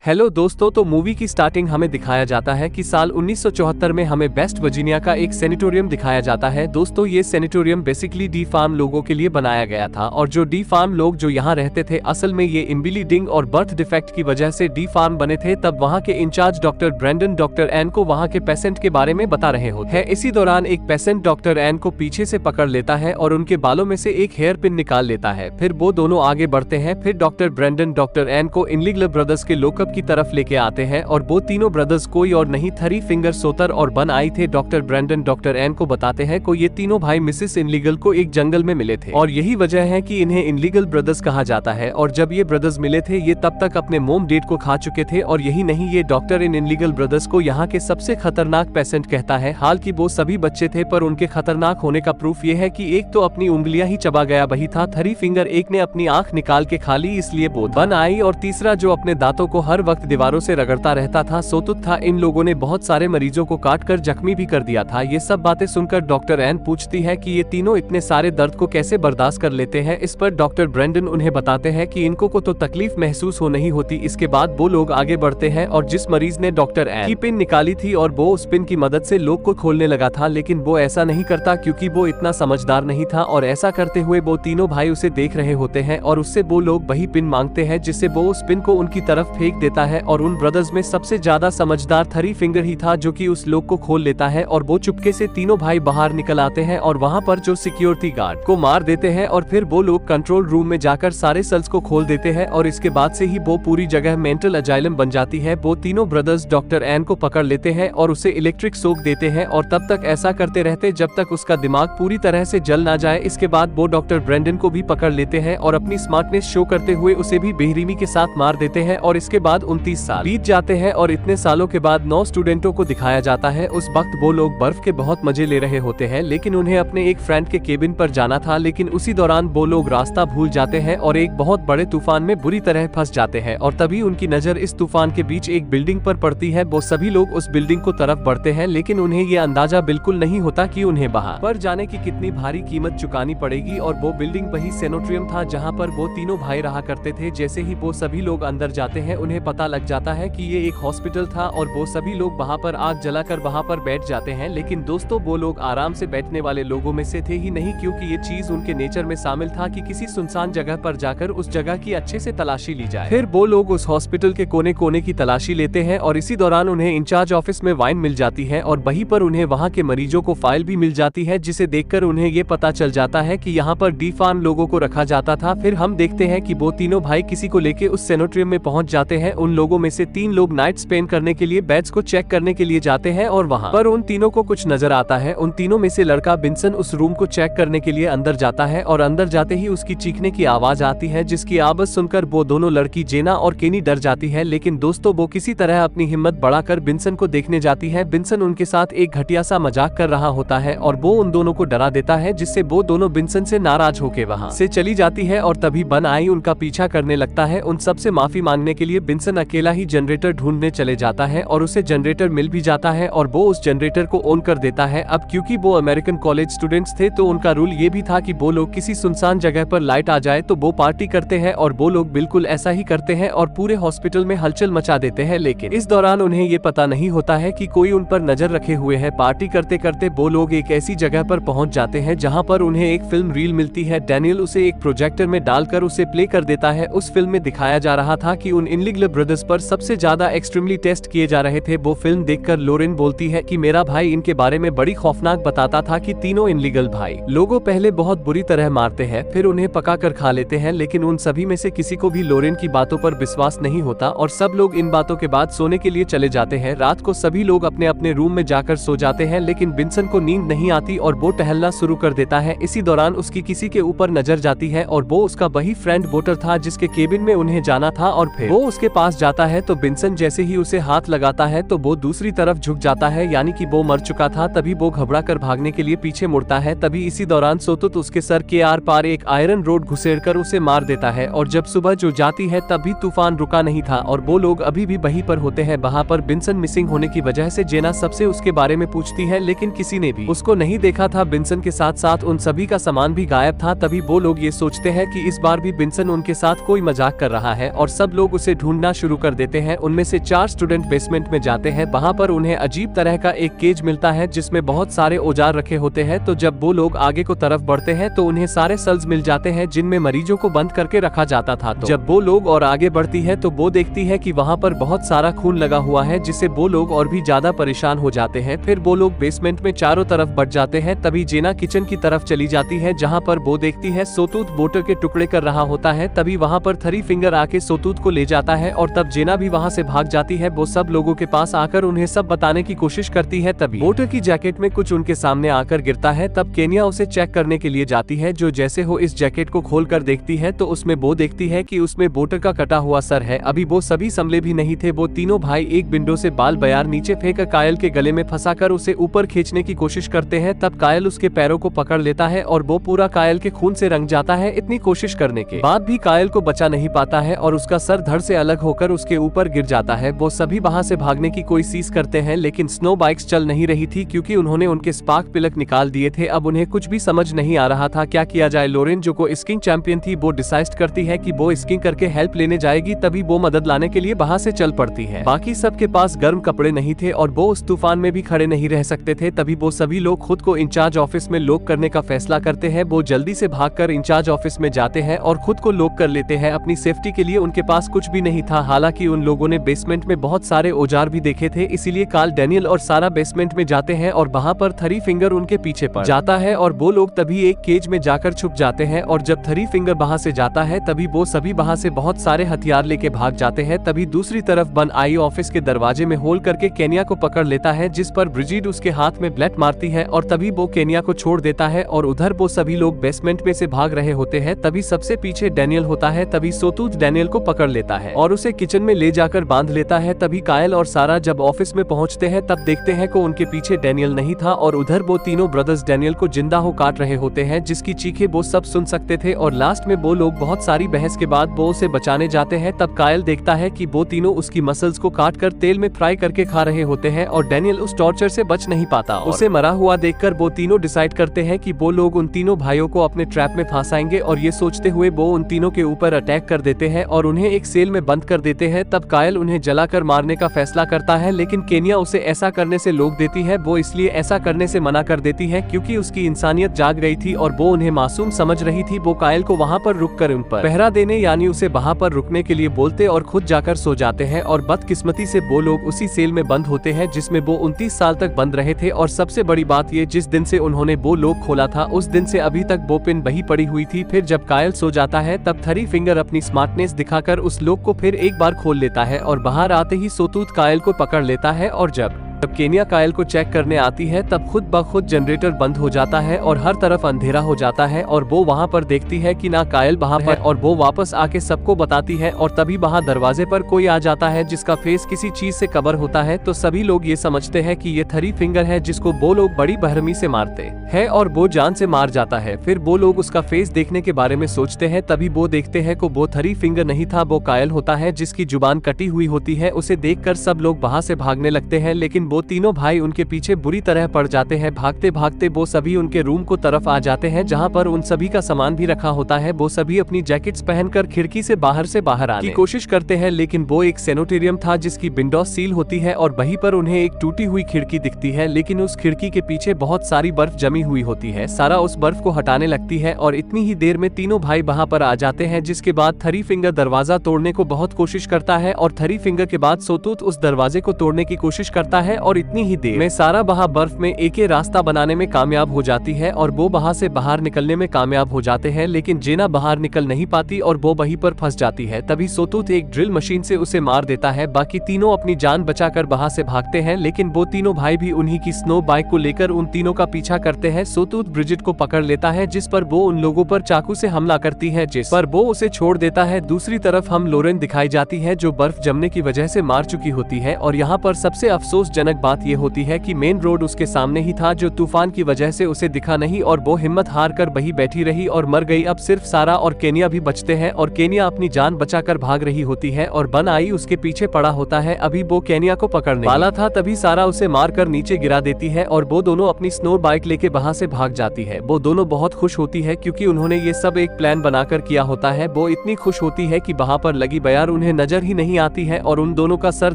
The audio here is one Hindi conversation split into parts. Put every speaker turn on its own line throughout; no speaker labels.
हेलो दोस्तों, तो मूवी की स्टार्टिंग हमें दिखाया जाता है कि साल 1974 में हमें वेस्ट वर्जीनिया का एक सैनिटोरियम दिखाया जाता है। दोस्तों, ये सैनिटोरियम बेसिकली डी फार्म लोगों के लिए बनाया गया था और जो डी फार्म लोग जो यहाँ रहते थे, असल में ये इम्बिलीडिंग और बर्थ डिफेक्ट की वजह से डी फार्म बने थे। तब वहाँ के incharge doctor Brendan doctor N को वहाँ के पेशेंट के बारे में बता रहे होते हैं। इसी दौरान एक पेशेंट डॉक्टर एन को पीछे से पकड़ लेता है और उनके बालों में से एक हेयर पिन निकाल लेता है। फिर वो दोनों आगे बढ़ते हैं। फिर डॉक्टर ब्रेंडन डॉक्टर एन को इनलीगल ब्रदर्स के लोकअप की तरफ लेके आते हैं और वो तीनों ब्रदर्स कोई और नहीं, थ्री फिंगर सोतर और बन आई थे। डॉक्टर ब्रेंडन डॉक्टर एन को बताते हैं को ये तीनों भाई मिसेस इनलीगल को एक जंगल में मिले थे और यही वजह है कि इन्हें इनलीगल ब्रदर्स कहा जाता है। और जब ये ब्रदर्स मिले थे, ये तब तक अपने मोम डेट को खा चुके थे। और यही नहीं, ये डॉक्टर इन इनलीगल ब्रदर्स को यहाँ के सबसे खतरनाक पेशेंट कहता है। हाल की वो सभी बच्चे थे, पर उनके खतरनाक होने का प्रूफ ये है कि एक तो अपनी उंगलियां ही चबा गया वही था, थ्री फिंगर एक ने अपनी आंख निकाल के खा ली इसलिए वो बन आई, और तीसरा जो अपने दांतों को हर वक्त दीवारों से रगड़ता रहता था, सोतुत था। इन लोगों ने बहुत सारे मरीजों को काट कर जख्मी भी कर दिया था। ये सब बातें सुनकर डॉक्टर एन पूछती है कि ये तीनों इतने सारे दर्द को कैसे बर्दाश्त कर लेते हैं। इस पर डॉक्टर ब्रेंडन उन्हें बताते हैं कि इनको को तो तकलीफ महसूस हो नहीं होती। इसके बाद वो लोग आगे बढ़ते हैं और जिस मरीज ने डॉक्टर एन की पिन निकाली थी और वो उस पिन की मदद से लोग को खोलने लगा था, लेकिन वो ऐसा नहीं करता क्योंकि वो इतना समझदार नहीं था। और ऐसा करते हुए वो तीनों भाई उसे देख रहे होते हैं और उससे वो लोग वही पिन मांगते हैं जिससे वो उस पिन को उनकी तरफ फेंक देता है। और उन ब्रदर्स में सबसे ज्यादा समझदार थ्री फिंगर ही था जो कि उस लोग को खोल लेता है और वो चुपके से तीनों भाई बाहर निकल आते हैं और वहाँ पर जो सिक्योरिटी गार्ड को मार देते हैं। और फिर वो लोग कंट्रोल रूम में जाकर सारे सेल्स को खोल देते हैं और इसके बाद से ही वो पूरी जगह मेंटल अजाइलम बन जाती है। वो तीनों ब्रदर्स डॉक्टर एन को पकड़ लेते हैं और उसे इलेक्ट्रिक शॉक देते हैं और तब तक ऐसा करते रहते जब तक उसका दिमाग पूरी तरह से जल ना जाए। इसके बाद वो डॉक्टर ब्रेंडन को भी पकड़ लेते हैं और अपनी स्मार्टनेस शो करते हुए उसे भी बेरहमी के साथ मार देते हैं। और इसके बाद 29 साल बीत जाते हैं और इतने सालों के बाद 9 स्टूडेंटों को दिखाया जाता है। उस वक्त वो लोग बर्फ के बहुत मजे ले रहे होते हैं, लेकिन उन्हें अपने एक फ्रेंड के केबिन पर जाना था। लेकिन उसी दौरान वो लोग रास्ता भूल जाते हैं और एक बहुत बड़े तूफान में बुरी तरह फंस जाते हैं। और तभी उनकी नजर इस तूफान के बीच एक बिल्डिंग पर पड़ती है। वो सभी लोग उस बिल्डिंग को तरफ बढ़ते हैं, लेकिन उन्हें ये अंदाजा बिल्कुल नहीं होता कि उन्हें वहां पर जाने की कितनी भारी कीमत चुकानी पड़ेगी। और वो बिल्डिंग वही सैनिटोरियम था जहाँ पर वो तीनों भाई रहा करते थे। जैसे ही वो सभी लोग अंदर जाते हैं, उन्हें पता लग जाता है कि ये एक हॉस्पिटल था और वो सभी लोग वहाँ पर आग जलाकर वहाँ पर बैठ जाते हैं। लेकिन दोस्तों, वो लोग आराम से बैठने वाले लोगों में से थे ही नहीं, क्योंकि ये चीज उनके नेचर में शामिल था कि किसी सुनसान जगह पर जाकर उस जगह की अच्छे से तलाशी ली जाए। फिर वो लोग उस हॉस्पिटल के कोने कोने की तलाशी लेते हैं और इसी दौरान उन्हें इंचार्ज ऑफिस में वाइन मिल जाती है और वहीं पर उन्हें वहाँ के मरीजों को फाइल भी मिल जाती है, जिसे देखकर उन्हें ये पता चल जाता है कि यहाँ पर डी फार्म लोगों को रखा जाता था। फिर हम देखते हैं कि वो तीनों भाई किसी को लेके उस सैनिटोरियम में पहुंच जाते हैं। उन लोगों में से 3 लोग नाइट स्पेंड करने के लिए बेड्स को चेक करने के लिए जाते हैं और वहाँ पर उन तीनों को कुछ नजर आता है। उन तीनों में से लड़का बिन्सन उस रूम को चेक करने के लिए अंदर जाता है और अंदर जाते ही उसकी चीखने की आवाज आती है, जिसकी आवाज सुनकर वो दोनों लड़की जेना और केनी डर जाती है। लेकिन दोस्तों, वो किसी तरह अपनी हिम्मत बढ़ाकर बिन्सन को देखने जाती है। बिन्सन उनके साथ एक घटिया सा मजाक कर रहा होता है और वो उन दोनों को डरा देता है, जिससे वो दोनों बिन्सन से नाराज होकर वहाँ से चली जाती है। और तभी बन आई उनका पीछा करने लगता है। उन सबसे माफी मांगने के लिए बिन्सन अकेला ही जनरेटर ढूंढने चले जाता है और उसे जनरेटर मिल भी जाता है और वो उस जनरेटर को ऑन कर देता है। अब क्योंकि वो अमेरिकन कॉलेज स्टूडेंट्स थे, तो उनका रूल ये भी था कि वो लोग किसी सुनसान जगह पर लाइट आ जाए तो वो पार्टी करते हैं और वो लोग बिल्कुल ऐसा ही करते हैं और पूरे हॉस्पिटल में हलचल मचा देते हैं। लेकिन इस दौरान उन्हें ये पता नहीं होता है कि कोई उन पर नजर रखे हुए है। पार्टी करते करते वो लोग एक ऐसी जगह पर पहुंच जाते हैं जहां पर उन्हें एक फिल्म रील मिलती है। डैनियल उसे एक प्रोजेक्टर में डालकर उसे प्ले कर देता है। उस फिल्म में दिखाया जा रहा था कि उन इनलीगल ब्रदर्स पर सबसे ज्यादा एक्सट्रीमली टेस्ट किए जा रहे थे। वो फिल्म देखकर लोरेन बोलती है कि मेरा भाई इनके बारे में बड़ी खौफनाक बताता था कि तीनों इनलीगल भाई लोगों पहले बहुत बुरी तरह मारते हैं, फिर उन्हें पका कर खा लेते हैं। लेकिन उन सभी में से किसी को भी लोरेन की बातों पर विश्वास नहीं होता और सब लोग इन बातों के बाद सोने के लिए चले जाते हैं। रात को सभी लोग अपने अपने रूम में जाकर सो जाते हैं, लेकिन बिन्सन को नींद नहीं आती और वो टहलना शुरू कर देता है। इसी दौरान उसकी किसी के ऊपर नजर जाती है और वो उसका वही फ्रेंड वोटर था जिसके केबिन में उन्हें जाना था। और फिर वो उसके पास जाता है तो बिन्सन जैसे ही उसे हाथ लगाता है तो वो दूसरी तरफ झुक जाता है, यानी कि वो मर चुका था। तभी वो घबरा कर भागने के लिए पीछे मुड़ता है। तभी इसी दौरान सोतुत उसके सर के आर पार एक आयरन रोड घुसेड़कर उसे मार देता है। और जब सुबह जो जाती है तभी तूफान रुका नहीं था और वो लोग अभी भी वहीं पर होते हैं। वहाँ पर बिन्सन मिसिंग होने की वजह से जेना सबसे उसके बारे में पूछती है, लेकिन किसी ने भी उसको नहीं देखा था। बिन्सन के साथ साथ उन सभी का सामान भी गायब था। तभी वो लोग ये सोचते हैं कि इस बार भी बिन्सन उनके साथ कोई मजाक कर रहा है और सब लोग उसे ढूंढना गिनना शुरू कर देते हैं। उनमें से 4 स्टूडेंट बेसमेंट में जाते हैं। वहां पर उन्हें अजीब तरह का एक केज मिलता है जिसमें बहुत सारे औजार रखे होते हैं। तो जब वो लोग आगे को तरफ बढ़ते हैं तो उन्हें सारे सेल्स मिल जाते हैं जिनमें मरीजों को बंद करके रखा जाता था। तो जब वो लोग और आगे बढ़ती है तो वो देखती है कि वहां पर बहुत सारा खून लगा हुआ है, जिससे वो लोग और भी ज्यादा परेशान हो जाते हैं। फिर वो लोग बेसमेंट में चारों तरफ बढ़ जाते हैं। तभी जेना किचन की तरफ चली जाती है जहाँ पर वो देखती है सोतूत बोटर के टुकड़े कर रहा होता है। तभी वहाँ पर थ्री फिंगर आके सोतूत को ले जाता है और तब जेना भी वहाँ से भाग जाती है। वो सब लोगों के पास आकर उन्हें सब बताने की कोशिश करती है। तभी बोटर की जैकेट में कुछ उनके सामने आकर गिरता है। तब केनिया उसे चेक करने के लिए जाती है, जो जैसे हो इस जैकेट को खोल कर देखती है तो उसमें वो देखती है कि उसमें बोटर का कटा हुआ सर है। अभी वो सभी संभले भी नहीं थे। वो तीनों भाई एक विंडो से बाल बयार नीचे फेंक कायल के गले में फंसाकर उसे ऊपर खींचने की कोशिश करते हैं। तब कायल उसके पैरों को पकड़ लेता है और वो पूरा कायल के खून से रंग जाता है। इतनी कोशिश करने के बाद भी कायल को बचा नहीं पाता है और उसका सर धड़ से अलग होकर उसके ऊपर गिर जाता है। वो सभी वहां से भागने की कोशिश करते हैं, लेकिन स्नो बाइक्स चल नहीं रही थी क्योंकि उन्होंने उनके स्पार्क प्लग निकाल दिए थे। अब उन्हें कुछ भी समझ नहीं आ रहा था क्या किया जाए। लोरेन जो को स्कीइंग चैंपियन थी वो डिसाइड करती है कि वो स्कीइंग करके हेल्प लेने जाएगी। तभी वो मदद लाने के लिए वहां से चल पड़ती है। बाकी सबके पास गर्म कपड़े नहीं थे और वो उस तूफान में भी खड़े नहीं रह सकते थे। तभी वो सभी लोग खुद को इंचार्ज ऑफिस में लॉक करने का फैसला करते हैं। वो जल्दी से भागकर इंचार्ज ऑफिस में जाते हैं और खुद को लॉक कर लेते हैं। अपनी सेफ्टी के लिए उनके पास कुछ भी नहीं था। हालांकि उन लोगों ने बेसमेंट में बहुत सारे औजार भी देखे थे, इसीलिए कार्ल, डैनियल और सारा बेसमेंट में जाते हैं और वहां पर थ्री फिंगर उनके पीछे पड़ जाता है और वो लोग तभी एक केज में जाकर छुप जाते हैं। और जब थ्री फिंगर वहां से जाता है तभी वो सभी वहां से बहुत सारे हथियार लेके भाग जाते हैं। तभी दूसरी तरफ बन आई ऑफिस के दरवाजे में होल करके केनिया को पकड़ लेता है, जिस पर ब्रिजिड उसके हाथ में ब्लेड मारती है और तभी वो केनिया को छोड़ देता है और उधर वो सभी लोग बेसमेंट में से भाग रहे होते हैं। तभी सबसे पीछे डैनियल होता है। तभी सोतूत डैनियल को पकड़ लेता है और उसे किचन में ले जाकर बांध लेता है। तभी कायल और सारा जब ऑफिस में पहुंचते हैं तब देखते हैं को उनके पीछे डैनियल नहीं था और उधर वो तीनों ब्रदर्स डैनियल को जिंदा हो काट रहे होते हैं, जिसकी चीखें वो सब सुन सकते थे। और लास्ट में वो लोग बहुत सारी बहस के बाद वो उसे बचाने जाते हैं। तब कायल देखता है कि वो तीनों उसकी मसल्स को काट कर तेल में फ्राई करके खा रहे होते हैं और डैनियल उस टॉर्चर से बच नहीं पाता। उसे मरा हुआ देखकर वो तीनों डिसाइड करते हैं कि वो लोग उन तीनों भाइयों को अपने ट्रैप में फंसाएंगे और ये सोचते हुए वो उन तीनों के ऊपर अटैक कर देते हैं और उन्हें एक सेल में बंद कर देते हैं। तब कायल उन्हें जलाकर मारने का फैसला करता है, लेकिन केनिया उसे ऐसा करने से रोक देती है। वो इसलिए ऐसा करने से मना कर देती है क्योंकि उसकी इंसानियत जाग गई थी और वो उन्हें मासूम समझ रही थी। वो कायल को वहाँ पर रुक कर उन पर पहरा देने यानी उसे वहाँ पर रुकने के लिए बोलते और खुद जाकर सो जाते हैं। और बदकिस्मती से वो लोग उसी सेल में बंद होते हैं जिसमें वो 29 साल तक बंद रहे थे। और सबसे बड़ी बात ये, जिस दिन से उन्होंने वो लोग खोला था उस दिन से अभी तक वो पिन वही पड़ी हुई थी। फिर जब कायल सो जाता है तब थ्री फिंगर अपनी स्मार्टनेस दिखाकर उस लोग को फिर एक बार खोल लेता है और बाहर आते ही सोतूत कायल को पकड़ लेता है। और जब केनिया कायल को चेक करने आती है तब खुद ब खुद जनरेटर बंद हो जाता है और हर तरफ अंधेरा हो जाता है और वो वहाँ पर देखती है कि ना कायल वहाँ पर, और वो वापस आके सबको बताती है। और तभी वहाँ दरवाजे पर कोई आ जाता है जिसका फेस किसी चीज से कवर होता है। तो सभी लोग ये समझते हैं कि ये थ्री फिंगर है जिसको वो लोग बड़ी बेरहमी से मारते हैं और वो जान से मार जाता है। फिर वो लोग उसका फेस देखने के बारे में सोचते हैं। तभी वो देखते हैं को वो थ्री फिंगर नहीं था, वो कायल होता है जिसकी जुबान कटी हुई होती है। उसे देखकर सब लोग वहाँ से भागने लगते हैं, लेकिन वो तीनों भाई उनके पीछे बुरी तरह पड़ जाते हैं। भागते भागते वो सभी उनके रूम को तरफ आ जाते हैं जहां पर उन सभी का सामान भी रखा होता है। वो सभी अपनी जैकेट्स पहनकर खिड़की से बाहर आने की कोशिश करते हैं, लेकिन वो एक सैनिटोरियम था जिसकी विंडो सील होती है और वहीं पर उन्हें एक टूटी हुई खिड़की दिखती है, लेकिन उस खिड़की के पीछे बहुत सारी बर्फ जमी हुई होती है। सारा उस बर्फ को हटाने लगती है और इतनी ही देर में तीनों भाई वहां पर आ जाते हैं, जिसके बाद थ्री फिंगर दरवाजा तोड़ने को बहुत कोशिश करता है और थ्री फिंगर के बाद सोतूत उस दरवाजे को तोड़ने की कोशिश करता है और इतनी ही देर में सारा वहां बर्फ में एक रास्ता बनाने में कामयाब हो जाती है और वो वहां से बाहर निकलने में कामयाब हो जाते हैं, लेकिन जेना बाहर निकल नहीं पाती और वो वहीं पर फंस जाती है। तभी सोतूत एक ड्रिल मशीन से उसे मार देता है। बाकी तीनों अपनी जान बचाकर वहां से भागते हैं, लेकिन वो तीनों भाई भी उन्हीं की स्नो बाइक को लेकर उन तीनों का पीछा करते हैं। सोतूत ब्रिजिड को पकड़ लेता है, जिस पर वो उन लोगों पर चाकू से हमला करती है, जिस पर वो उसे छोड़ देता है। दूसरी तरफ हम लोरेन दिखाई जाती है जो बर्फ जमने की वजह से मार चुकी होती है और यहाँ पर सबसे अफसोसजनक निराशाजनक बात ये होती है कि मेन रोड उसके सामने ही था जो तूफान की वजह से उसे दिखा नहीं और वो हिम्मत हार कर वहीं बैठी रही और मर गई। अब सिर्फ सारा और केनिया भी बचते हैं और केनिया अपनी जान बचाकर भाग रही होती है और बन आई उसके पीछे पड़ा होता है। अभी वो केनिया को पकड़ने वाला था तभी सारा उसे मारकर नीचे गिरा देती है और वो दोनों अपनी स्नो बाइक लेके वहां से भाग जाती है। वो दोनों बहुत खुश होती है क्योंकि उन्होंने ये सब एक प्लान बनाकर किया होता है। वो इतनी खुश होती है कि वहां पर लगी बयार उन्हें नजर ही नहीं आती है और उन दोनों का सर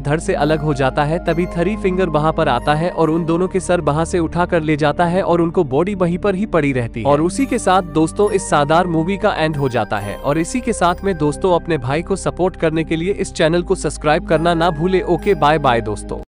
धड़ से अलग हो जाता है। तभी थ्री फिंगर वहां पर आता है और उन दोनों के सर वहां से उठा कर ले जाता है और उनको बॉडी वहीं पर ही पड़ी रहती है। और उसी के साथ दोस्तों इस शानदार मूवी का एंड हो जाता है। और इसी के साथ में दोस्तों अपने भाई को सपोर्ट करने के लिए इस चैनल को सब्सक्राइब करना ना भूले। ओके बाय बाय दोस्तों।